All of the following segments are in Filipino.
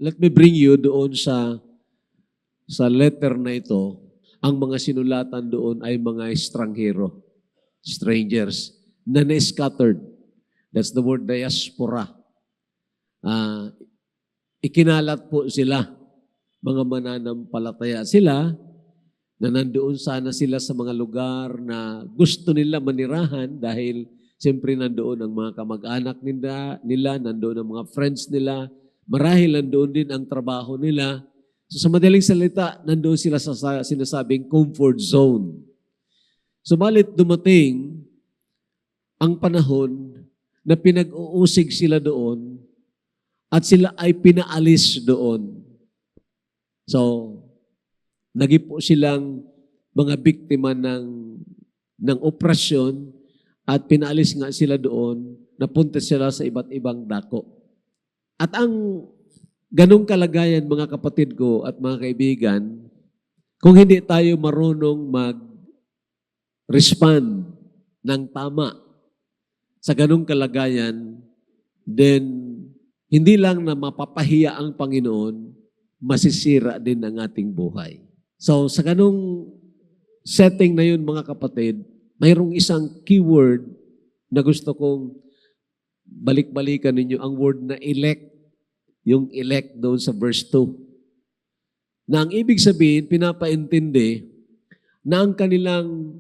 let me bring you doon sa letter na ito. Ang mga sinulatan doon ay mga estranghero, strangers, na na-scattered. That's the word diaspora. Ikinalat po sila, mga mananampalataya sila, na nandoon sana sila sa mga lugar na gusto nila manirahan dahil siyempre nandoon ang mga kamag-anak nila, nandoon ang mga friends nila, marahil nandoon din ang trabaho nila. So sa madaling salita, nandoon sila sa sinasabing comfort zone. Subalit dumating ang panahon na pinag-uusig sila doon at sila ay pinaalis doon. So, naging po silang mga biktima ng oprasyon at pinaalis nga sila doon, napunta sila sa iba't ibang dako. At ang ganong kalagayan, mga kapatid ko at mga kaibigan, kung hindi tayo marunong mag-respond ng tama sa ganong kalagayan, then hindi lang na mapapahiya ang Panginoon, masisira din ang ating buhay. So sa ganong setting na yun, mga kapatid, mayroong isang keyword na gusto kong balik-balikan ninyo, ang word na elect, yung elect doon sa verse 2. Na ang ibig sabihin, pinapaintindi na ang kanilang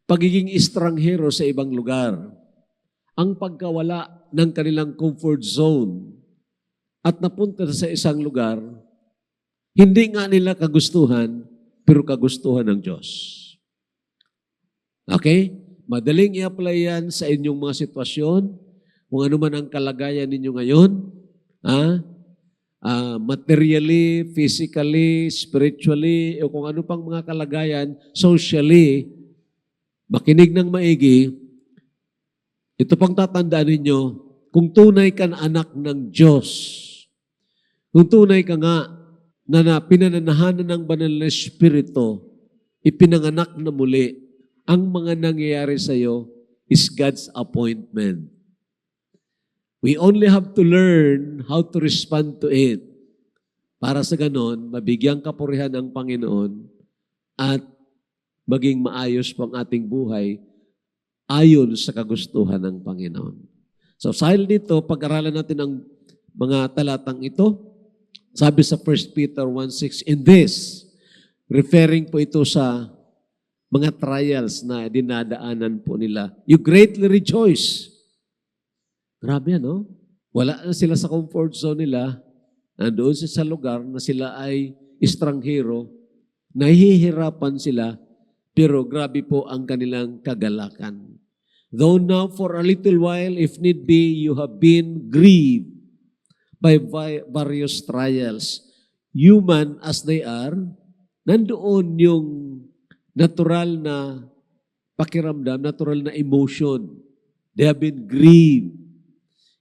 pagiging estranghero sa ibang lugar, ang pagkawala ng kanilang comfort zone at napunta sa isang lugar, hindi nga nila kagustuhan, pero kagustuhan ng Diyos. Okay? Madaling i-apply yan sa inyong mga sitwasyon, kung ano man ang kalagayan ninyo ngayon, materially, physically, spiritually, o kung ano pang mga kalagayan, socially, makinig ng maigi. Ito pang tatandaan ninyo, kung tunay ka na anak ng Diyos, kung tunay ka nga na pinananahanan ng banal na Espiritu, ipinanganak na muli, ang mga nangyayari sa iyo is God's appointment. We only have to learn how to respond to it. Para sa ganon, mabigyang kapurihan ang Panginoon at maging maayos pang ating buhay ayon sa kagustuhan ng Panginoon. So, dahil dito, pag-aralan natin ang mga talatang ito. Sabi sa 1 Peter 1:6, in this, referring po ito sa mga trials na dinadaanan po nila, you greatly rejoice. Grabe, no? Wala na sila sa comfort zone nila, nandoon sa lugar na sila ay estranghero, nahihirapan sila, pero grabe po ang kanilang kagalakan. Though now for a little while, if need be, you have been grieved by various trials. Human as they are, nandoon yung natural na pakiramdam, natural na emotion. They have been grieved.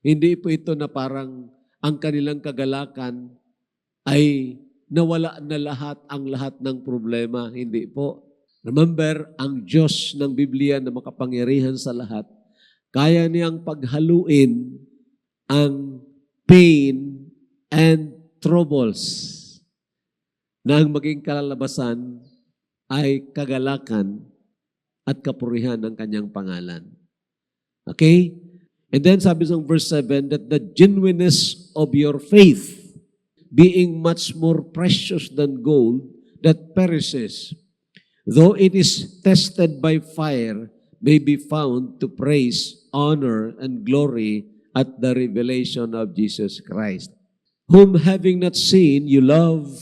Hindi po ito na parang ang kanilang kagalakan ay nawala na ang lahat ng problema. Hindi po. Remember, ang Diyos ng Biblia na makapangyarihan sa lahat, kaya niyang paghaluin ang pain and troubles na ang maging kalalabasan ay kagalakan at kapurihan ng kanyang pangalan. Okay? And then sabi sa verse 7, that the genuineness of your faith, being much more precious than gold that perishes, though it is tested by fire, may be found to praise, honor, and glory at the revelation of Jesus Christ, whom having not seen, you love,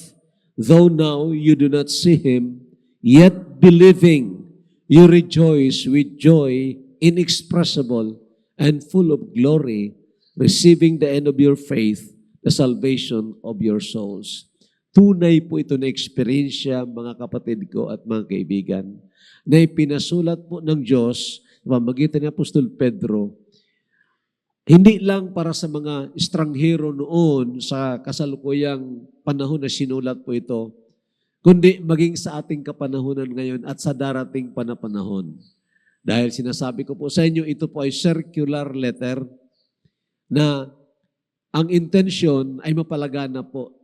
though now you do not see him, yet believing, you rejoice with joy inexpressible and full of glory, receiving the end of your faith, the salvation of your souls. Tunay po ito na eksperyensya, mga kapatid ko at mga kaibigan, na ipinasulat po ng Diyos sa pamamagitan ni Apostol Pedro, hindi lang para sa mga estranghero noon sa kasalukuyang panahon na sinulat po ito, kundi maging sa ating kapanahunan ngayon at sa darating panahon. Dahil sinasabi ko po sa inyo, ito po ay circular letter na ang intensyon ay mapalagana po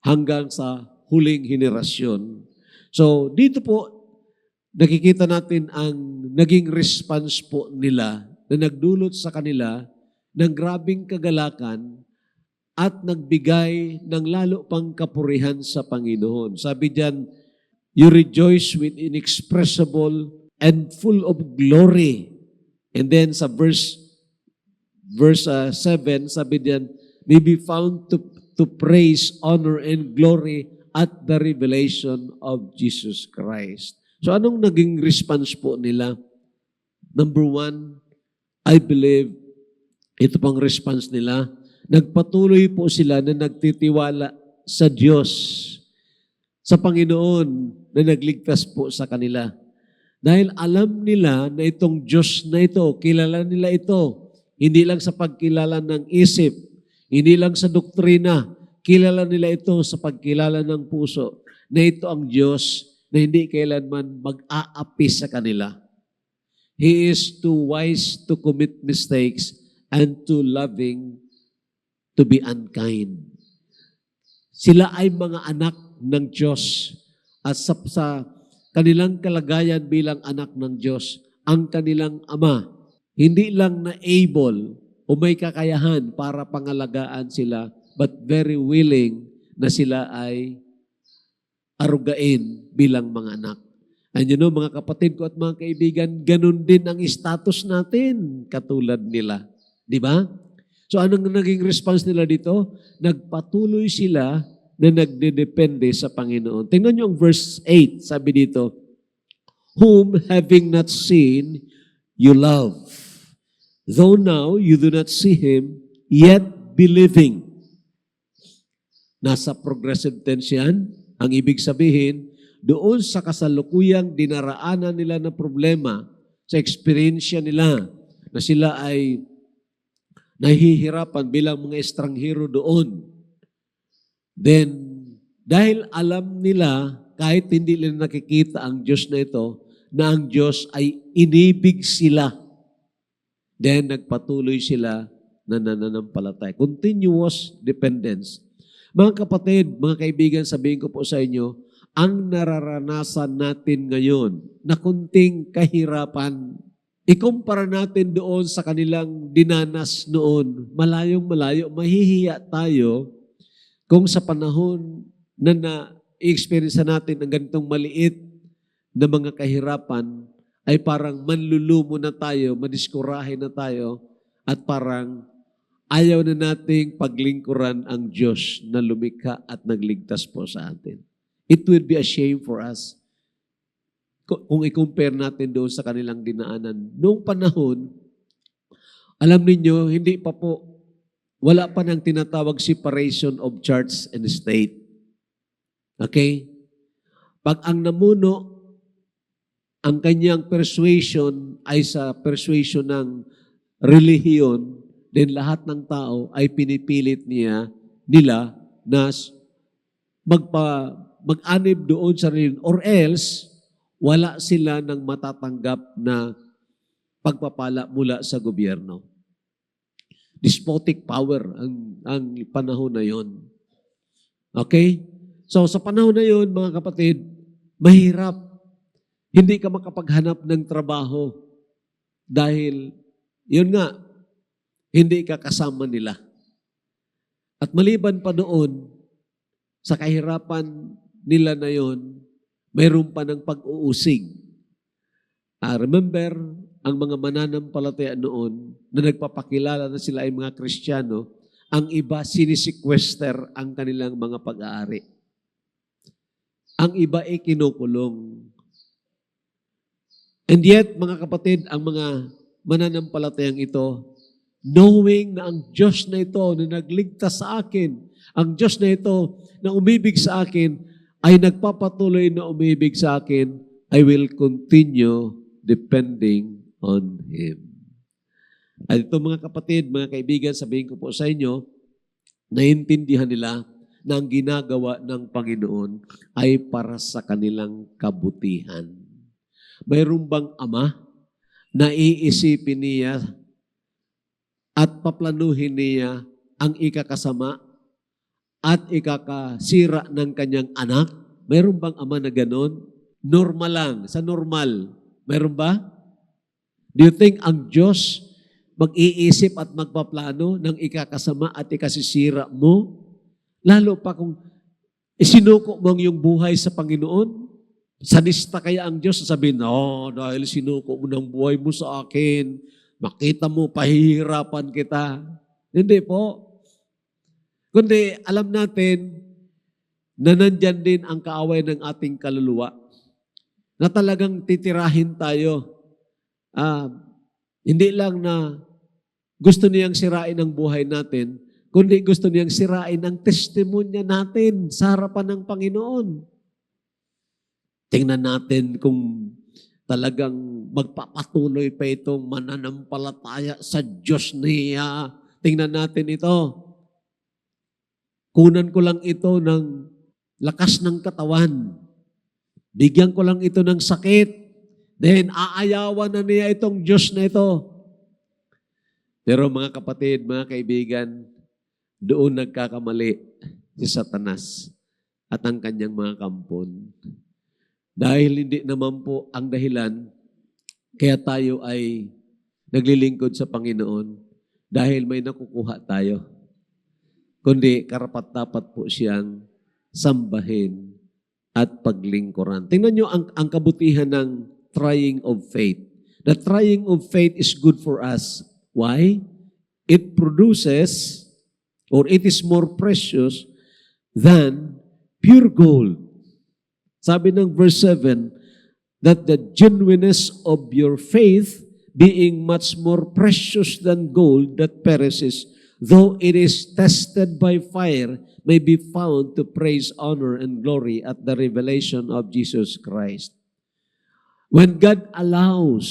hanggang sa huling henerasyon. So, dito po, nakikita natin ang naging response po nila na nagdulot sa kanila ng grabing kagalakan at nagbigay ng lalo pang kapurihan sa Panginoon. Sabi diyan, you rejoice with inexpressible and full of glory. And then sa verse 7, sabi diyan, may be found to praise, honor, and glory at the revelation of Jesus Christ. So anong naging response po nila? Number 1, I believe, ito pang response nila, nagpatuloy po sila na nagtitiwala sa Diyos, sa Panginoon na nagligtas po sa kanila. Dahil alam nila na itong Diyos na ito, kilala nila ito, hindi lang sa pagkilala ng isip, hindi lang sa doktrina, kilala nila ito sa pagkilala ng puso, na ito ang Diyos na hindi kailanman mag-aapi sa kanila. He is too wise to commit mistakes and too loving to be unkind. Sila ay mga anak ng Diyos at sa kanilang kalagayan bilang anak ng Diyos, ang kanilang Ama, hindi lang na able o may kakayahan para pangalagaan sila, but very willing na sila ay arugain bilang mga anak. And you know, mga kapatid ko at mga kaibigan, ganun din ang status natin katulad nila. Di ba? So anong naging response nila dito? Nagpatuloy sila na nagdedepende sa Panginoon. Tingnan niyo ang verse 8, sabi dito, whom having not seen, you love. Though now you do not see Him, yet believing. Nasa progressive tense yan. Ang ibig sabihin, doon sa kasalukuyang dinaraanan nila na problema, sa experience nila, na sila ay nahihirapan bilang mga estranghero doon. Then, dahil alam nila, kahit hindi nila nakikita ang Diyos na ito, na ang Diyos ay inibig sila. Then, nagpatuloy sila na nananampalataya. Continuous dependence. Mga kapatid, mga kaibigan, sabihin ko po sa inyo, ang nararanasan natin ngayon na kunting kahirapan, ikumpara natin doon sa kanilang dinanas noon, malayong malayo, mahihiya tayo kung sa panahon na na-experience natin ang ganitong maliit na mga kahirapan, ay parang manlulumo na tayo, madiskurahe na tayo, at parang ayaw na nating paglingkuran ang Diyos na lumikha at nagligtas po sa atin. It would be a shame for us kung i-compare natin doon sa kanilang dinaanan. Noong panahon, alam ninyo, hindi pa po, wala pa nang tinatawag separation of church and state. Okay? Pag ang namuno, ang kanyang persuasion ay sa persuasion ng relihiyon, then lahat ng tao ay pinipilit nila na mag-anib doon sa relihiyon, or else, wala sila ng matatanggap na pagpapala mula sa gobyerno. Despotic power ang panahon na yon. Okay? So sa panahon na yon, mga kapatid, mahirap. Hindi ka makapaghanap ng trabaho dahil, yun nga, hindi ka kasama nila. At maliban pa doon, sa kahirapan nila na yon, mayroon pa ng pag-uusig. Remember, ang mga mananampalataya noon na nagpapakilala na sila ay mga Kristiyano, ang iba sinisequester ang kanilang mga pag-aari. Ang iba ay kinukulong. And yet, mga kapatid, ang mga mananampalatayang ito, knowing na ang Diyos na ito na nagligtas sa akin, ang Diyos na ito na umibig sa akin, ay nagpapatuloy na umibig sa akin, I will continue depending on Him. At ito mga kapatid, mga kaibigan, sabihin ko po sa inyo, naiintindihan nila na ang ginagawa ng Panginoon ay para sa kanilang kabutihan. Mayroon bang ama na iisipin niya at paplanuhin niya ang ikakasama at ikakasira ng kanyang anak? Mayroon bang ama na ganon? Normal lang, sa normal. Mayroon ba? Do you think ang Diyos mag-iisip at magpaplano ng ikakasama at ikasisira mo? Lalo pa kung isinuko mo ang iyong buhay sa Panginoon? Sanista kaya ang Diyos? Sasabihin, dahil sinuko mo ng buhay mo sa akin, makita mo, pahihirapan kita. Hindi po. Kundi alam natin na nandyan din ang kaaway ng ating kaluluwa na talagang titirahin tayo. Hindi lang na gusto niyang sirain ang buhay natin, kundi gusto niyang sirain ang testimonya natin sa harapan ng Panginoon. Tingnan natin kung talagang magpapatuloy pa itong mananampalataya sa Diyos niya. Tingnan natin ito. Kunan ko lang ito ng lakas ng katawan. Bigyan ko lang ito ng sakit. Then, aayawan na niya itong Diyos na ito. Pero mga kapatid, mga kaibigan, doon nagkakamali si Satanas at ang kanyang mga kampon. Dahil hindi naman po ang dahilan, kaya tayo ay naglilingkod sa Panginoon dahil may nakukuha tayo. Kundi karapat-dapat po siyang sambahin at paglingkuran. Tingnan nyo ang kabutihan ng trying of faith. The trying of faith is good for us. Why? It produces, or it is more precious than pure gold. Sabi ng verse 7, that the genuineness of your faith, being much more precious than gold that perishes, though it is tested by fire, may be found to praise, honor, and glory at the revelation of Jesus Christ. When God allows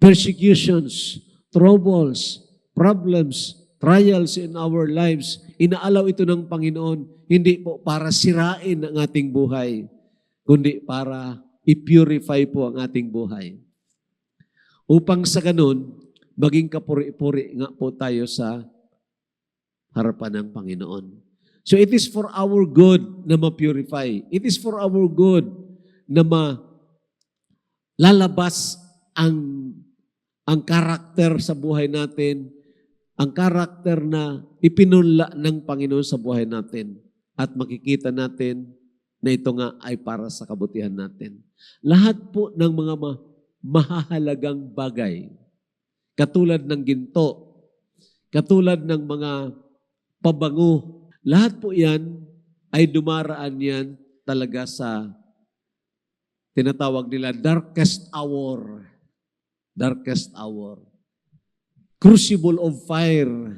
persecutions, troubles, problems, trials in our lives, inaalaw ito ng Panginoon, hindi po para sirain ang ating buhay, kundi para i-purify po ang ating buhay. Upang sa ganun, maging kapuri-puri nga po tayo sa harapan ng Panginoon. So it is for our good na ma-purify. It is for our good na lalabas ang karakter sa buhay natin, ang karakter na ipinunla ng Panginoon sa buhay natin. At makikita natin na ito nga ay para sa kabutihan natin. Lahat po ng mga mahahalagang bagay, katulad ng ginto, katulad ng mga pabango, lahat po yan ay dumaraan yan talaga sa tinatawag nila darkest hour. Darkest hour. Crucible of fire.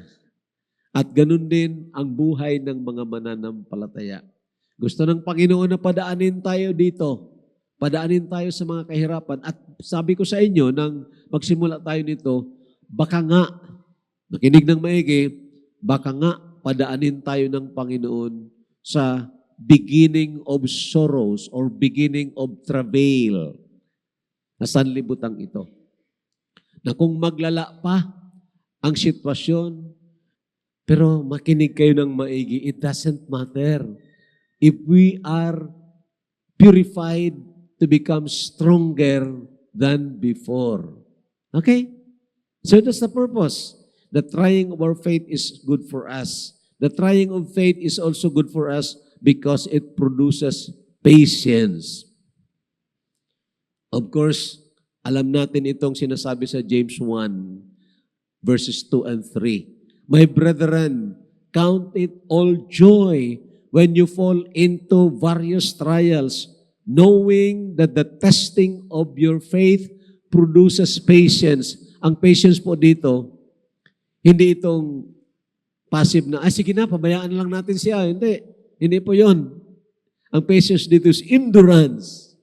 At ganun din ang buhay ng mga mananampalataya. Gusto ng Panginoon na padaanin tayo dito. Padaanin tayo sa mga kahirapan. At sabi ko sa inyo, nang magsimula tayo nito, baka nga, nakinig ng maigi, baka nga padaanin tayo ng Panginoon sa beginning of sorrows or beginning of travail na sanlibutan ito. Na kung maglala pa ang sitwasyon, pero makinig kayo ng maigi, it doesn't matter. If we are purified to become stronger than before. Okay? So that's the purpose. The trying of our faith is good for us. The trying of faith is also good for us because it produces patience. Of course, alam natin itong sinasabi sa James 1, verses 2 and 3. My brethren, count it all joy when you fall into various trials, knowing that the testing of your faith produces patience. Ang patience po dito, hindi itong passive na, sige na, pabayaan lang natin siya. Hindi po yon. Ang patience dito is endurance,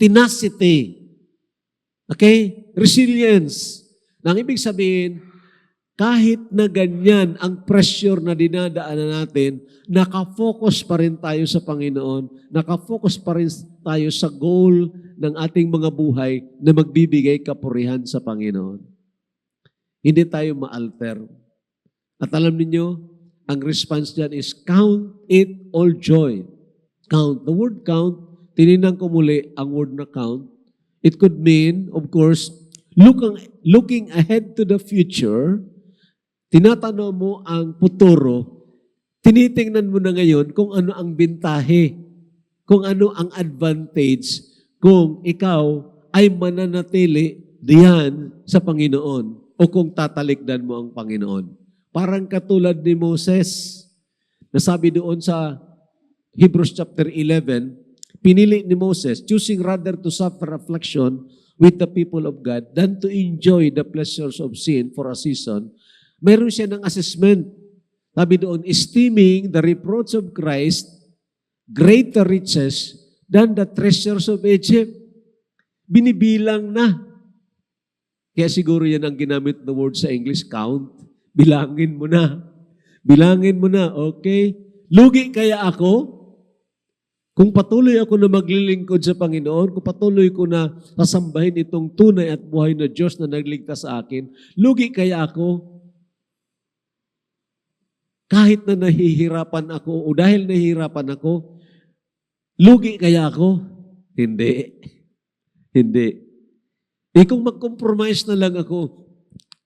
tenacity, okay? Resilience. Nang ibig sabihin, kahit na ganyan ang pressure na dinadaanan natin, nakafocus pa rin tayo sa Panginoon, nakafocus pa rin tayo sa goal ng ating mga buhay na magbibigay kapurihan sa Panginoon. Hindi tayo ma-alter. At alam ninyo, ang response dyan is, count it all joy. Count. The word count, tinignan ko muli ang word na count. It could mean, of course, looking ahead to the future, tinatanaw mo ang futuro, tinitingnan mo na ngayon kung ano ang bintahe, kung ano ang advantage, kung ikaw ay mananatili diyan sa Panginoon o kung tatalikdan mo ang Panginoon. Parang katulad ni Moses, nasabi doon sa Hebrews chapter 11, pinili ni Moses, choosing rather to suffer affliction with the people of God than to enjoy the pleasures of sin for a season. Meron siya ng assessment. Sabi doon, esteeming the reproach of Christ greater riches than the treasures of Egypt. Binibilang na. Kaya siguro yan ang ginamit na word sa English, count. Bilangin mo na. Bilangin mo na, okay? Lugi kaya ako? Kung patuloy ako na maglilingkod sa Panginoon, kung patuloy ko na sasambahin itong tunay at buhay na Diyos na nagligtas sa akin, lugi kaya ako? Kahit na nahihirapan ako o dahil nahihirapan ako, lugi kaya ako? Hindi. Hindi. Kung mag-compromise na lang ako,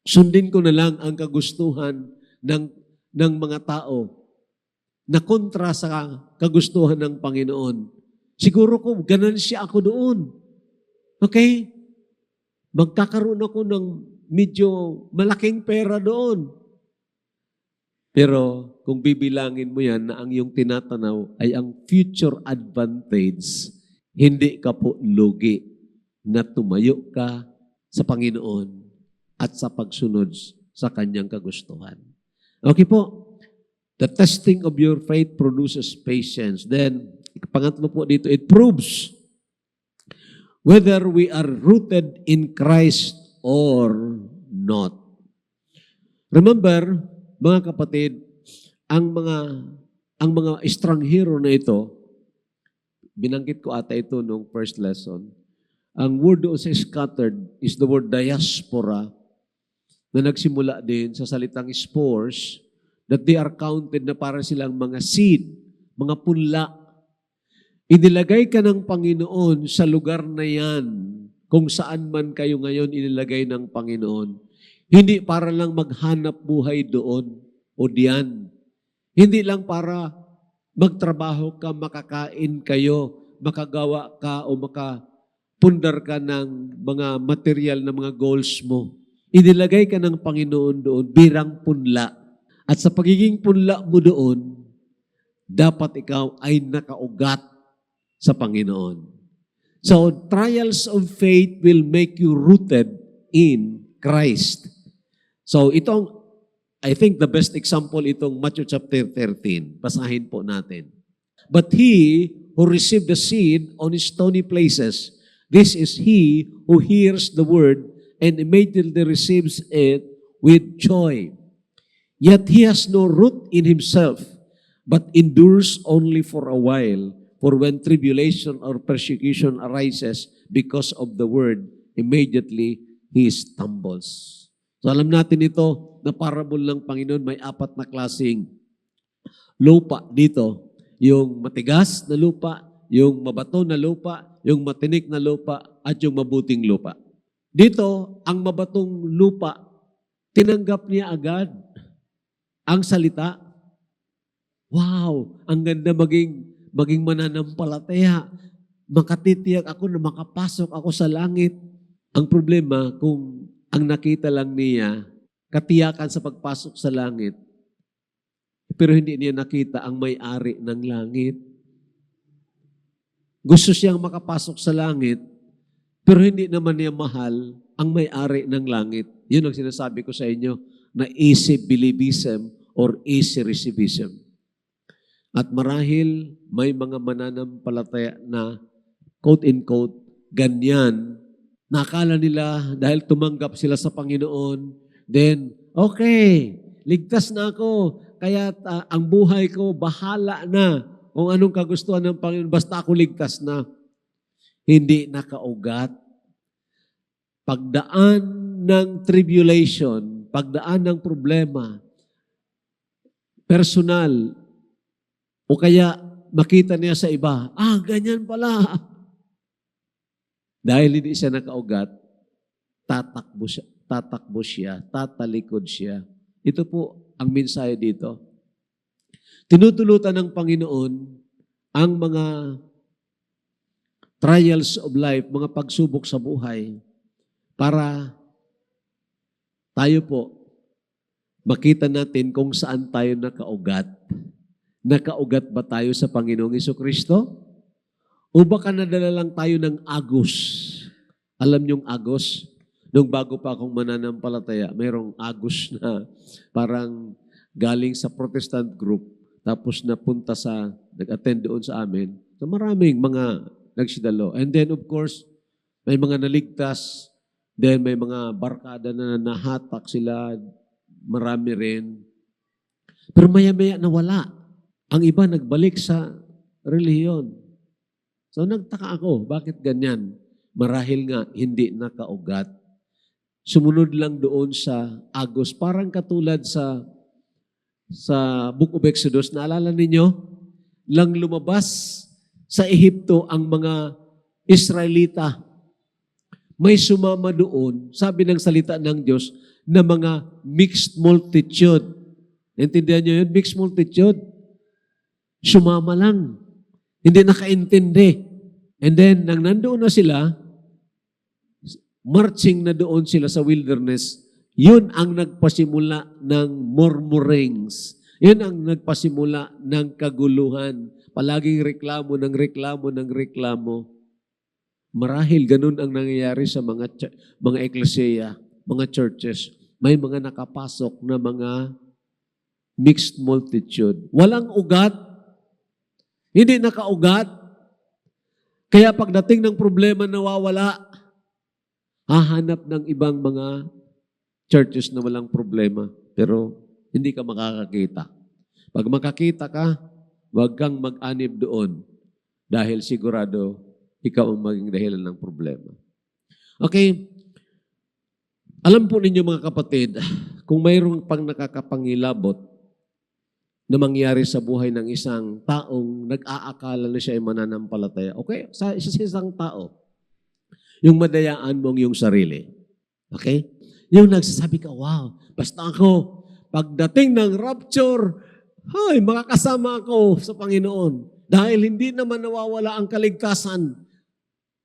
sundin ko na lang ang kagustuhan ng mga tao na kontra sa kagustuhan ng Panginoon. Siguro ko, ganansya ako doon. Okay? Magkakaroon ako ng medyo malaking pera doon. Pero kung bibilangin mo yan na ang iyong tinatanaw ay ang future advantage, hindi ka po lugi na tumayo ka sa Panginoon at sa pagsunod sa kanyang kagustuhan. Okay po. The testing of your faith produces patience. Then, pangatlo po dito, it proves whether we are rooted in Christ or not. Remember, mga kapatid, ang mga estranghero na ito, binanggit ko ata ito nung first lesson, ang word doon sa scattered is the word diaspora na nagsimula din sa salitang spores, that they are counted na para silang mga seed, mga punla. Inilagay ka ng Panginoon sa lugar na yan, kung saan man kayo ngayon inilagay ng Panginoon. Hindi para lang maghanap buhay doon o diyan. Hindi lang para magtrabaho ka, makakain kayo, makagawa ka o makapundar ka ng mga material na mga goals mo. Inilagay ka ng Panginoon doon birang punla. At sa pagiging punla mo doon, dapat ikaw ay nakaugat sa Panginoon. So, trials of faith will make you rooted in Christ. So, I think the best example itong Matthew chapter 13. Basahin po natin. But he who received the seed on stony places, this is he who hears the word and immediately receives it with joy. Yet he has no root in himself, but endures only for a while. For when tribulation or persecution arises because of the word, immediately he stumbles. So alam natin ito, na parable ng Panginoon, may apat na klaseng lupa dito. Yung matigas na lupa, yung mabato na lupa, yung matinik na lupa, at yung mabuting lupa. Dito, ang mabatong lupa, tinanggap niya agad ang salita. Wow, ang ganda maging mananampalataya. Makatitiyak ako na makapasok ako sa langit. Ang problema, kung ang nakita lang niya, katiyakan sa pagpasok sa langit, pero hindi niya nakita ang may-ari ng langit. Gusto siyang makapasok sa langit, pero hindi naman niya mahal ang may-ari ng langit. Yun ang sinasabi ko sa inyo, na easy believism or easy receivism. At marahil may mga mananampalataya na quote-unquote, ganyan, nakala nila dahil tumanggap sila sa Panginoon, then, okay, ligtas na ako, kaya ang buhay ko, bahala na kung anong kagustuhan ng Panginoon, basta ako ligtas na. Hindi nakaugat. Pagdaan ng tribulation, pagdaan ng problema, personal, o kaya makita niya sa iba, ganyan pala. Dahil hindi siya nakaugat, tatakbo siya, tatalikod siya. Ito po ang mensahe dito. Tinutulutan ng Panginoon ang mga trials of life, mga pagsubok sa buhay, para tayo po makita natin kung saan tayo nakaugat. Nakaugat ba tayo sa Panginoong Jesucristo? O baka nadala lang tayo ng agos? Alam niyong agos? Nung bago pa akong mananampalataya, mayroong agos na parang galing sa Protestant group, tapos napunta nag-attend doon sa amin. So maraming mga nagsidalo. And then of course, may mga naligtas, then may mga barkada na nahatak sila, marami rin. Pero maya-maya nawala. Ang iba nagbalik sa relihiyon. So nagtaka ako, bakit ganyan? Marahil nga hindi nakaugat. Sumunod lang doon sa agos. Parang katulad sa Book of Exodus, naalala ninyo? Lang lumabas sa Ehipto ang mga Israelita. May sumama doon, sabi ng salita ng Diyos, na mga mixed multitude. Intindihan niyo yun? Mixed multitude. Sumama lang. Hindi nakaintindi. And then, nang nandoon na sila, marching na doon sila sa wilderness, yun ang nagpasimula ng murmurings. Yun ang nagpasimula ng kaguluhan. Palaging reklamo ng reklamo ng reklamo. Marahil ganun ang nangyayari sa mga eklesiya, mga churches. May mga nakapasok na mga mixed multitude. Walang ugat. Hindi nakaugat. Kaya pagdating ng problema nawawala, hahanap ng ibang mga churches na walang problema. Pero hindi ka makakakita. Pag makakita ka, huwag kang mag-anib doon dahil sigurado ikaw ang maging dahilan ng problema. Okay. Alam po ninyo mga kapatid, kung mayroong pang nakakapangilabot na mangyari sa buhay ng isang taong nag-aakala na siya ay mananampalataya, okay, sa isang tao, yung madayaan mong yung sarili. Okay? Yung nagsasabi ka, wow, basta ako, pagdating ng rapture, makakasama ako sa Panginoon. Dahil hindi naman nawawala ang kaligtasan.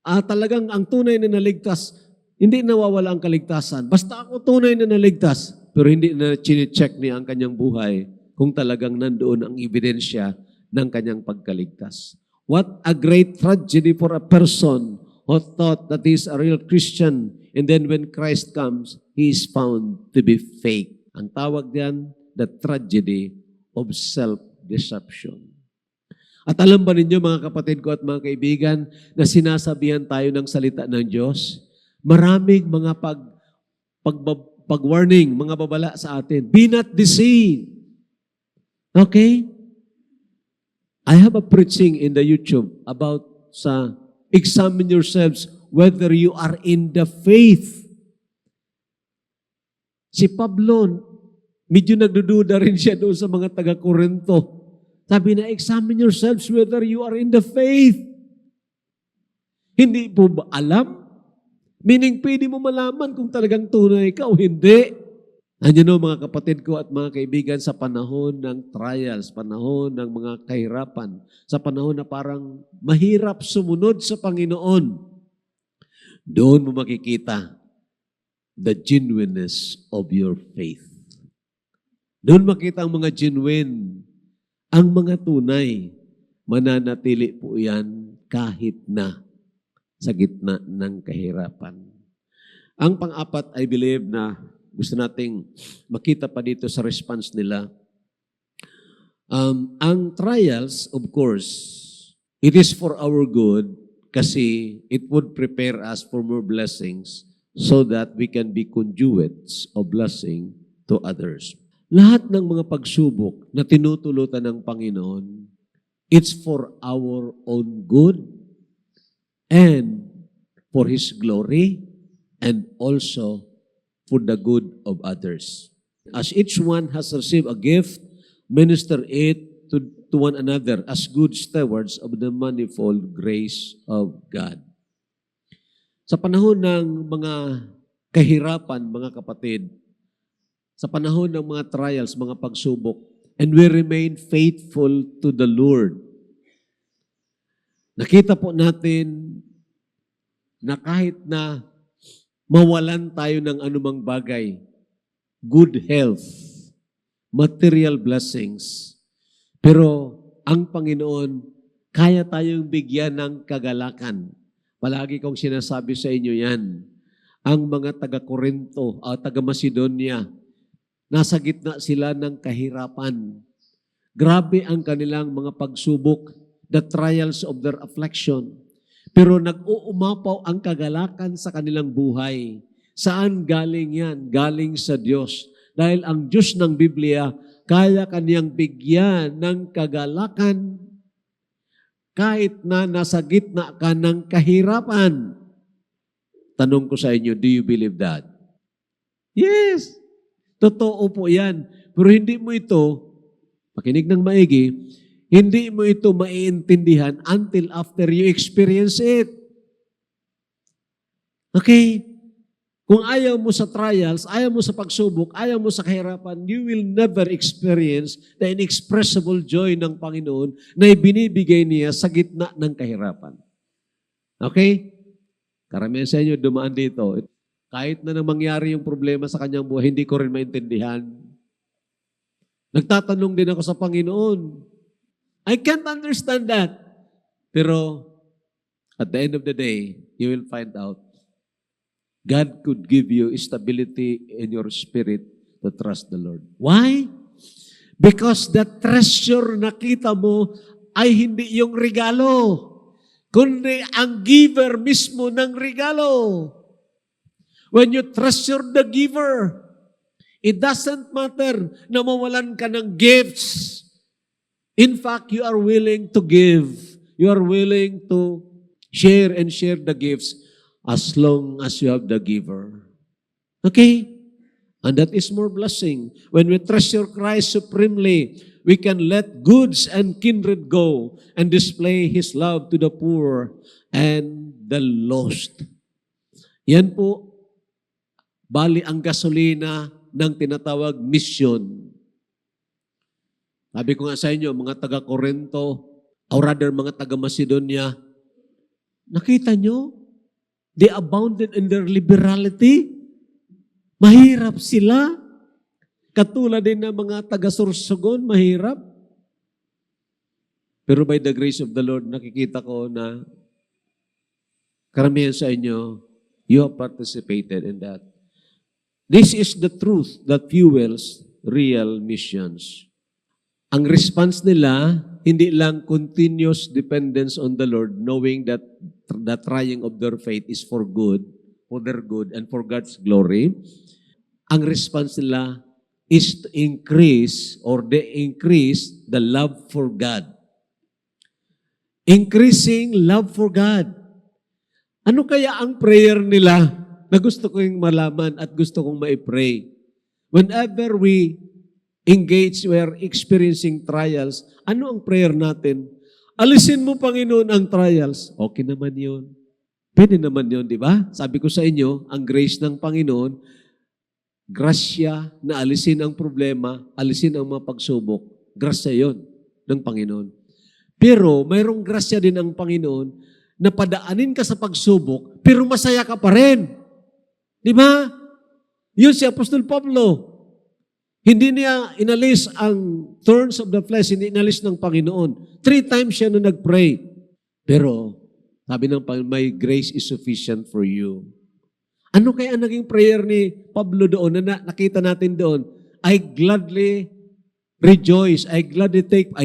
Talagang ang tunay na naligtas, hindi nawawala ang kaligtasan. Basta ako tunay na naligtas, pero hindi na chine-check niya ang kanyang buhay kung talagang nandoon ang ebidensya ng kanyang pagkaligtas. What a great tragedy for a person who thought that he is a real Christian, and then when Christ comes, he is found to be fake. Ang tawag diyan, the tragedy of self-deception. At alam ba ninyo mga kapatid ko at mga kaibigan na sinasabihan tayo ng salita ng Diyos? Maraming mga pag-warning, mga babala sa atin. Be not deceived. Okay? I have a preaching in the YouTube about examine yourselves whether you are in the faith. Si Pablo, medyo nagdududa rin siya doon sa mga taga-Korinto. Sabi na, examine yourselves whether you are in the faith. Hindi po ba alam? Meaning, pwede mo malaman kung talagang tunay ka o hindi. Andiyan mga kapatid ko at mga kaibigan sa panahon ng trials, panahon ng mga kahirapan, sa panahon na parang mahirap sumunod sa Panginoon, doon mo makikita the genuineness of your faith. Doon makita ang mga genuine, ang mga tunay, mananatili po yan kahit na sa gitna ng kahirapan. Ang pang-apat, I believe na gusto nating makita pa dito sa response nila. Ang trials, of course, it is for our good kasi it would prepare us for more blessings so that we can be conduits of blessing to others. Lahat ng mga pagsubok na tinutulutan ng Panginoon, it's for our own good and for His glory and also for the good of others. As each one has received a gift, minister it to one another as good stewards of the manifold grace of God. Sa panahon ng mga kahirapan, mga kapatid, sa panahon ng mga trials, mga pagsubok, and we remain faithful to the Lord, nakita po natin na kahit na mawalan tayo ng anumang bagay, good health, material blessings, pero ang Panginoon, kaya tayong bigyan ng kagalakan. Palagi kong sinasabi sa inyo yan, ang mga taga-Korinto, taga-Macedonia, nasa gitna sila ng kahirapan. Grabe ang kanilang mga pagsubok, the trials of their affliction. Pero nag-uumapaw ang kagalakan sa kanilang buhay. Saan galing yan? Galing sa Diyos. Dahil ang Diyos ng Biblia, kaya kaniyang bigyan ng kagalakan kahit na nasa gitna ka ng kahirapan. Tanong ko sa inyo, do you believe that? Yes! Totoo po yan. Pero hindi mo ito, makinig ng maigi, hindi mo ito maiintindihan until after you experience it. Okay? Kung ayaw mo sa trials, ayaw mo sa pagsubok, ayaw mo sa kahirapan, you will never experience the inexpressible joy ng Panginoon na ibinibigay niya sa gitna ng kahirapan. Okay? Karamihan sa inyo dumaan dito. Kahit na nang mangyari yung problema sa kanyang buhay, hindi ko rin maintindihan. Nagtatanong din ako sa Panginoon. I can't understand that. Pero at the end of the day, you will find out God could give you stability in your spirit to trust the Lord. Why? Because the treasure na kita mo ay hindi yung regalo, kundi ang giver mismo ng regalo. When you treasure the giver, it doesn't matter na mawalan ka ng gifts. In fact, you are willing to give. You are willing to share and share the gifts as long as you have the giver. Okay? And that is more blessing. When we treasure Christ supremely, we can let goods and kindred go and display His love to the poor and the lost. Yan po, bali ang gasolina ng tinatawag mission. Sabi ko nga sa inyo, mga taga-Korinto, or rather mga taga-Macedonia, nakita nyo? They abounded in their liberality. Mahirap sila. Katulad din ng mga taga-Sorsogon, mahirap. Pero by the grace of the Lord, nakikita ko na karamihan sa inyo, you have participated in that. This is the truth that fuels real missions. Ang response nila, hindi lang continuous dependence on the Lord, knowing that the trying of their faith is for good, for their good, and for God's glory. Ang response nila is to increase, or they increase the love for God. Increasing love for God. Ano kaya ang prayer nila na gusto kong malaman at gusto kong ma-pray? Whenever we engage, we are experiencing trials, ano ang prayer natin? Alisin mo, Panginoon, ang trials. Okay naman yun. Pwede naman yun, di ba? Sabi ko sa inyo, ang grace ng Panginoon, grasya na alisin ang problema, alisin ang mga pagsubok. Grasya yun ng Panginoon. Pero mayroong grasya din ang Panginoon na padaanin ka sa pagsubok, pero masaya ka pa rin. Di ba? Yun si Apostol Pablo. Hindi niya inalis ang thorns of the flesh, hindi inalis ng Panginoon. 3 times siya na nag-pray. Pero, sabi ng Panginoon, my grace is sufficient for you. Ano kaya naging prayer ni Pablo doon, na nakita natin doon? I gladly rejoice, I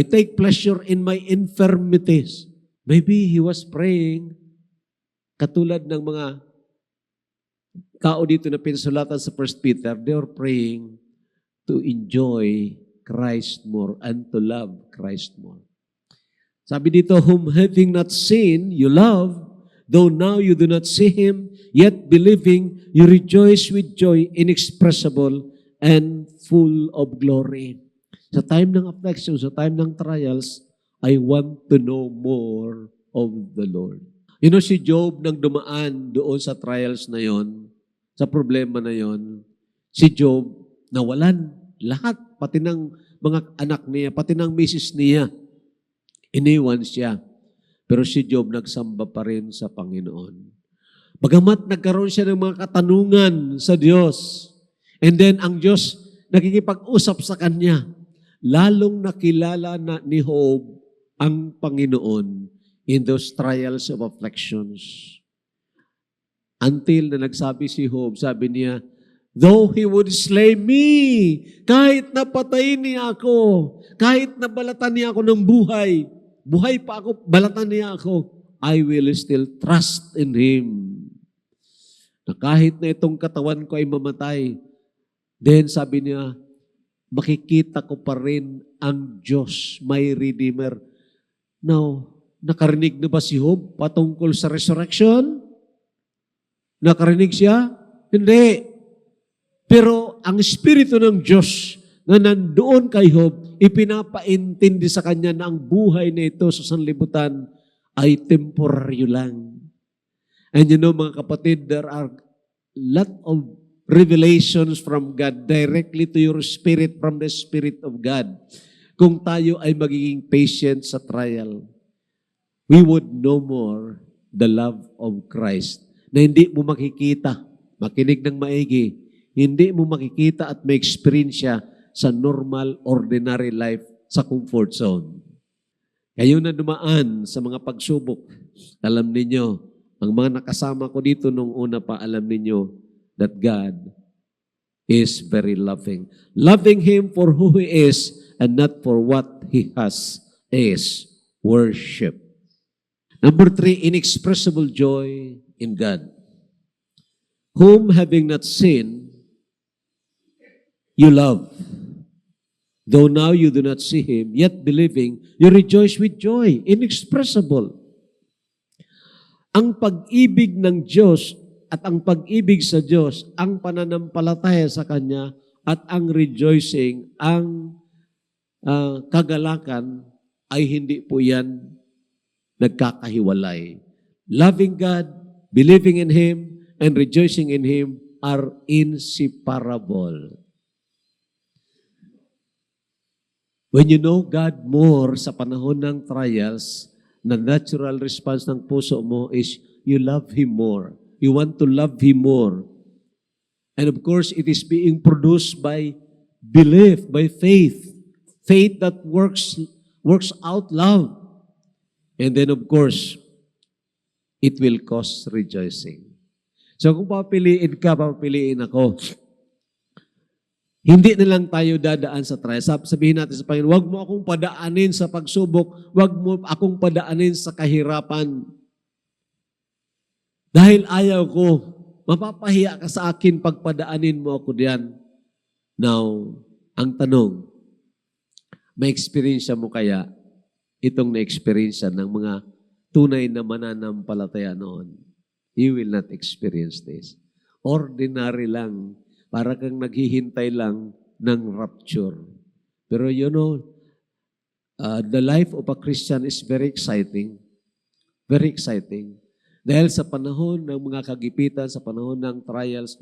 take pleasure in my infirmities. Maybe he was praying, katulad ng mga tao dito na pinsulatan sa 1 Peter, they were praying to enjoy Christ more and to love Christ more. Sabi dito, whom having not seen, you love, though now you do not see Him, yet believing, you rejoice with joy inexpressible and full of glory. Sa time ng affliction, sa time ng trials, I want to know more of the Lord. You know, si Job nang dumaan doon sa trials na yon, sa problema na yon, si Job nawalan lahat, pati ng mga anak niya, pati ng misis niya. Iniwan siya. Pero si Job nagsamba pa rin sa Panginoon. Bagamat nagkaroon siya ng mga katanungan sa Diyos, and then ang Diyos nakikipag-usap sa kanya, lalong nakilala na ni Job ang Panginoon in those trials of afflictions. Until na nagsabi si Job, sabi niya, though he would slay me, kahit napatayin niya ako, kahit nabalatan niya ako ng buhay, buhay pa ako, balatan niya ako, I will still trust in Him. Na kahit na itong katawan ko ay mamatay, then sabi niya, makikita ko pa rin ang Diyos, my Redeemer. Now, nakarinig na ba si Job patungkol sa resurrection? Nakarinig siya? Hindi. Pero ang Espiritu ng Diyos na nandoon kay Job, ipinapaintindi sa kanya na ang buhay na ito sa sanlibutan ay temporaryo lang. And you know, mga kapatid, there are lot of revelations from God directly to your spirit from the Spirit of God. Kung tayo ay magiging patient sa trial, we would know more the love of Christ na hindi mo makikita, makinig ng maigi, hindi mo makikita at may experience siya sa normal, ordinary life sa comfort zone. Kayo na dumaan sa mga pagsubok, alam ninyo, ang mga nakasama ko dito nung una pa, alam ninyo that God is very loving. Loving Him for who He is and not for what He has is worship. Number 3, inexpressible joy in God. Whom having not seen, you love. Though now you do not see Him, yet believing, you rejoice with joy, inexpressible. Ang pag-ibig ng Diyos at ang pag-ibig sa Diyos, ang pananampalataya sa Kanya, at ang rejoicing, ang kagalakan, ay hindi po yan nagkakahiwalay. Loving God, believing in Him, and rejoicing in Him are inseparable. When you know God more sa panahon ng trials, the natural response ng puso mo is you love Him more. You want to love Him more. And of course, it is being produced by belief, by faith. Faith that works out love. And then of course, it will cause rejoicing. So kung papiliin ka, papiliin ako, hindi na lang tayo dadaan sa trials. Sabihin natin sa Panginoon, huwag mo akong padaanin sa pagsubok, huwag mo akong padaanin sa kahirapan. Dahil ayaw ko, mapapahiya ka sa akin pag padaanin mo ako diyan. Now, ang tanong, may experience mo kaya itong na-experience ng mga tunay na mananampalataya noon? You will not experience this. Ordinary lang. Para kang naghihintay lang ng rapture. Pero you know, the life of a Christian is very exciting. Very exciting. Dahil sa panahon ng mga kagipitan, sa panahon ng trials,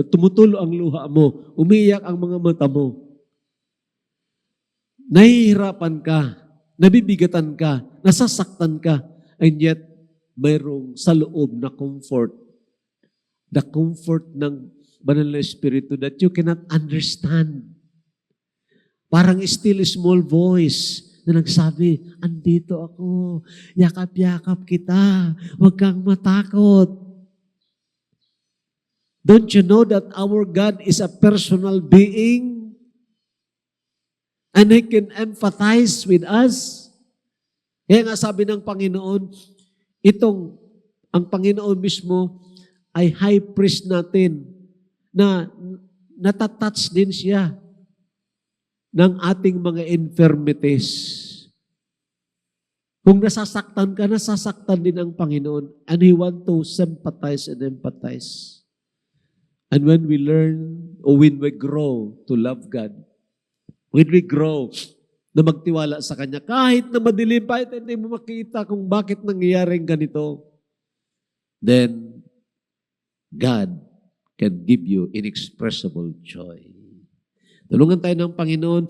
tumutulo ang luha mo, umiiyak ang mga mata mo. Nahihirapan ka, nabibigatan ka, nasasaktan ka, and yet mayroong sa loob na comfort. The comfort ng Banal na Espiritu that you cannot understand. Parang still small voice na nagsabi, andito ako, yakap-yakap kita, huwag kang matakot. Don't you know that our God is a personal being? And He can empathize with us? Kaya nga sabi ng Panginoon, ang Panginoon mismo, ay high priest natin na natatouch din siya ng ating mga infirmities. Kung nasasaktan ka, nasasaktan din ang Panginoon, and He want to sympathize and empathize. And when we learn or when we grow to love God, When we grow, na magtiwala sa Kanya, kahit na madilim, kahit hindi mo makita kung bakit nangyayaring ganito, then God can give you inexpressible joy. Tulungan tayo ng Panginoon.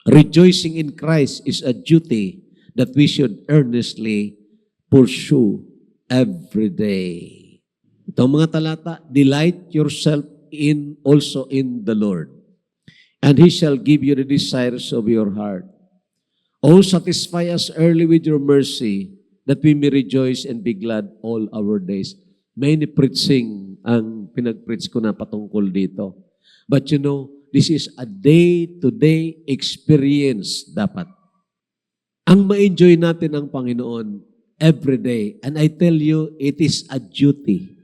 Rejoicing in Christ is a duty that we should earnestly pursue every day. Itong mga talata, delight yourself also in the Lord, and He shall give you the desires of your heart. Oh, satisfy us early with your mercy, that we may rejoice and be glad all our days. Many preaching ang pinag-preach ko na patungkol dito. But you know, this is a day-to-day experience dapat. Ang ma-enjoy natin ang Panginoon every day. And I tell you, it is a duty.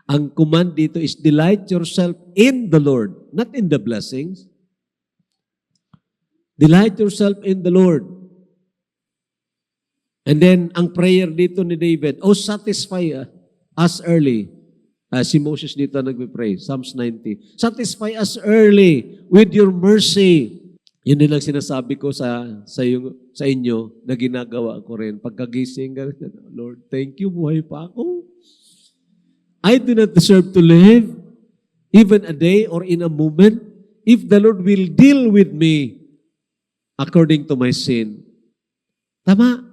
Ang command dito is delight yourself in the Lord, not in the blessings. Delight yourself in the Lord. And then, ang prayer dito ni David, oh, satisfy us early. Si Moses dito nagpipray, Psalms 90. Satisfy us early with your mercy. Yun din lang sinasabi ko sa inyo na ginagawa ko rin. Pagkagising, Lord, thank you, buhay pa ako. I do not deserve to live even a day or in a moment if the Lord will deal with me according to my sin. Tama.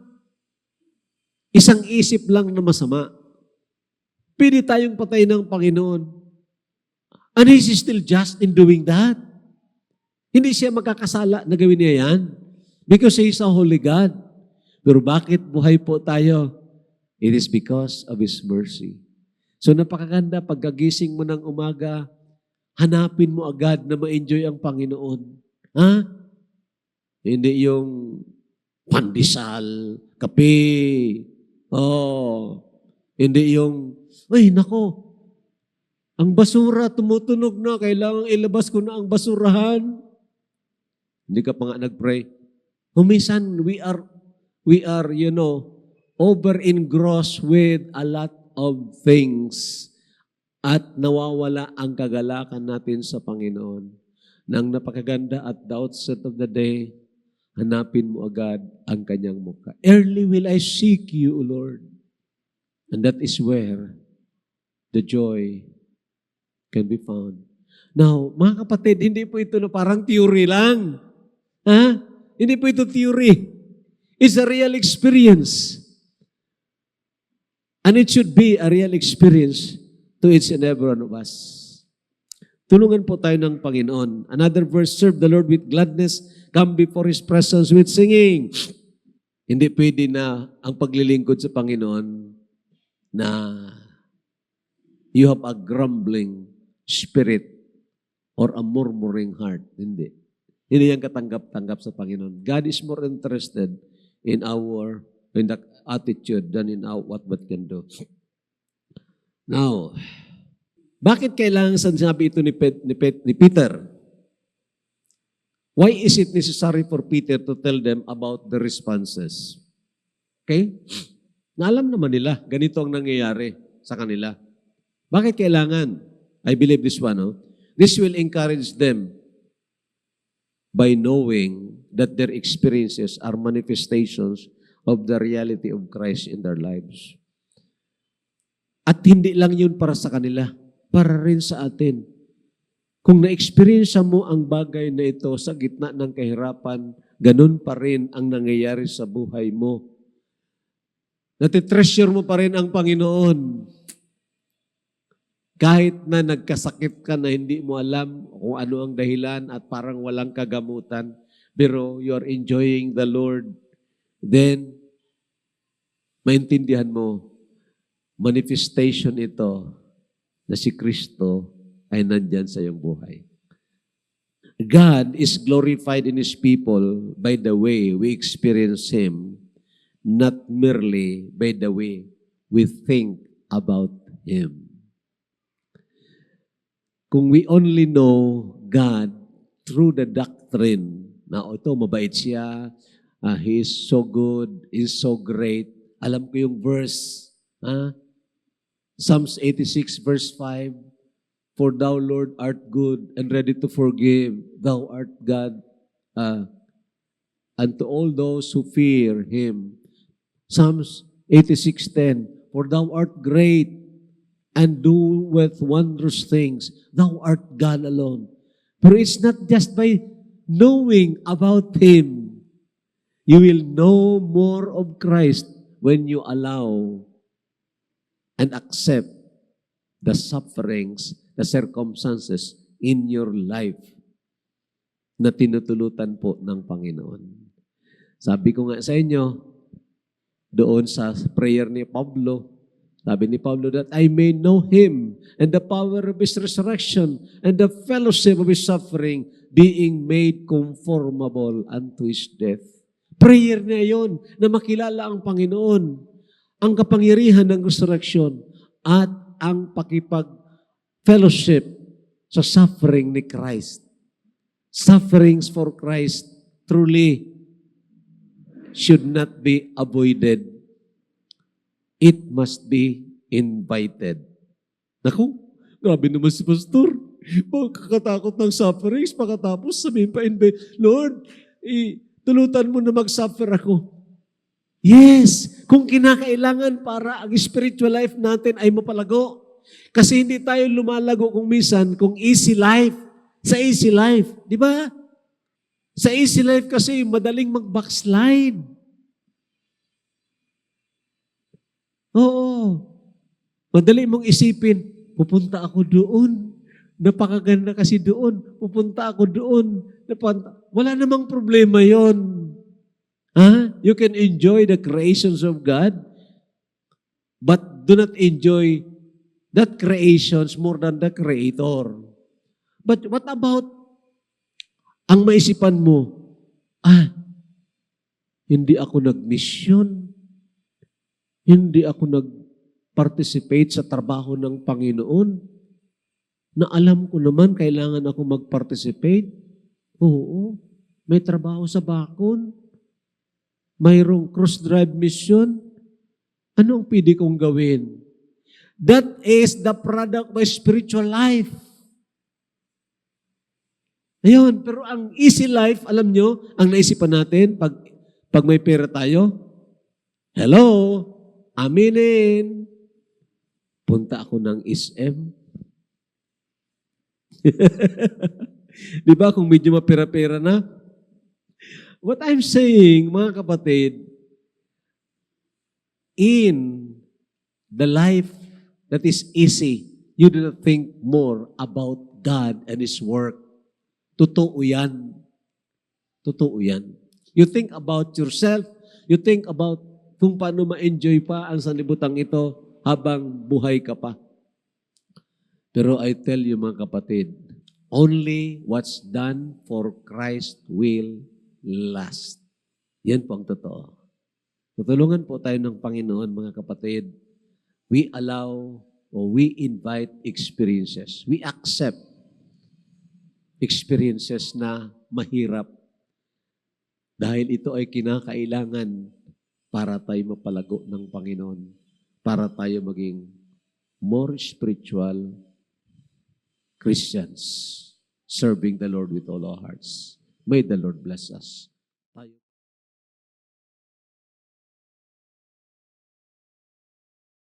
Isang isip lang na masama. Pwede tayong patay ng Panginoon. And He's still just in doing that. Hindi siya magkakasala na gawin niya yan. Because He is a holy God. Pero bakit buhay po tayo? It is because of His mercy. So napakaganda, pagkagising mo ng umaga, hanapin mo agad na ma-enjoy ang Panginoon. Ha? Hindi yung pandesal, kape, hindi yung, ay nako, ang basura tumutunog na, kailangan ilabas ko na ang basurahan. Hindi ka pa nga nag-pray. Minsan, we are, over-engrossed with a lot of things at nawawala ang kagalakan natin sa Panginoon. Nang napakaganda at the outset of the day, hanapin mo agad ang Kanyang mukha. Early will I seek you, O Lord. And that is where the joy can be found. Now, mga kapatid, hindi po ito na parang theory lang. Ha? Hindi po ito theory. It's a real experience. And it should be a real experience to each and every one of us. Tulungan po tayo ng Panginoon. Another verse, serve the Lord with gladness, come before His presence with singing. Hindi pwede na ang paglilingkod sa Panginoon na you have a grumbling spirit or a murmuring heart. Hindi. Hindi yan katanggap-tanggap sa Panginoon. God is more interested in that attitude than in what can do. Now, bakit kailangan sinabi ito ni Peter? Why is it necessary for Peter to tell them about the responses? Okay? Alam naman nila, ganito ang nangyayari sa kanila. Bakit kailangan? I believe this one. This will encourage them by knowing that their experiences are manifestations of the reality of Christ in their lives. At hindi lang yun para sa kanila, para rin sa atin. Kung na-experience mo ang bagay na ito sa gitna ng kahirapan, ganun pa rin ang nangyayari sa buhay mo. Natitreasure mo pa rin ang Panginoon. Kahit na nagkasakit ka na hindi mo alam kung ano ang dahilan at parang walang kagamutan, pero you are enjoying the Lord, then maintindihan mo, manifestation ito na si Kristo ay nandyan sa iyong buhay. God is glorified in His people by the way we experience Him, not merely by the way we think about Him. Kung we only know God through the doctrine, na ito, mabait siya, He is so good, He is so great. Alam ko yung verse, Psalms 86 verse 5, for Thou, Lord, art good and ready to forgive. Thou art God, uh, and to all those who fear Him. Psalms 86:10, for thou art great and doeth wondrous things. Thou art God alone. But it's not just by knowing about Him. You will know more of Christ when you allow and accept the sufferings, the circumstances in your life na tinutulutan po ng Panginoon. Sabi ko nga sa inyo, doon sa prayer ni Pablo, sabi ni Pablo, that I may know Him and the power of His resurrection and the fellowship of His suffering, being made conformable unto His death. Prayer niya yon, na makilala ang Panginoon, ang kapangyarihan ng resurrection, at ang pakipag-fellowship sa suffering ni Christ. Sufferings for Christ truly should not be avoided. It must be invited. Naku, grabe naman si Pastor. Pagkakatakot ng sufferings, pagkatapos sabihin pa, Lord, tulutan mo na mag-suffer ako. Yes, kung kinakailangan para ang spiritual life natin ay mapalago. Kasi hindi tayo lumalago kung minsan, kung easy life. Sa easy life, di ba? Sa easy life kasi madaling mag-backslide. Oo. Madali mong isipin, pupunta ako doon. Napakaganda kasi doon. Pupunta ako doon. Wala namang problema yon. You can enjoy the creations of God, but do not enjoy that creations more than the Creator. But what about ang maisipan mo, hindi ako nag-mission, hindi ako nag-participate sa trabaho ng Panginoon, na alam ko naman kailangan ako mag-participate. Oo, may trabaho sa bakon, mayroong cross-drive mission. Ano ang pwede kong gawin? That is the product of spiritual life. Ayun, pero ang easy life, alam nyo, ang naisipan natin, pag may pera tayo, hello, aminin, punta ako ng SM. Di ba, kung medyo mapera-pera na? What I'm saying, mga kapatid, in the life that is easy, you do not think more about God and His work. Totoo yan. Totoo yan. You think about yourself, you think about kung paano ma-enjoy pa ang sanlibutan ito habang buhay ka pa. Pero I tell you mga kapatid, only what's done for Christ will last. Yan po ang totoo. Tutulungan po tayo ng Panginoon mga kapatid. We allow or we invite experiences. We accept experiences na mahirap dahil ito ay kinakailangan para tayo mapalago ng Panginoon, para tayo maging more spiritual Christians, serving the Lord with all our hearts. May the Lord bless us.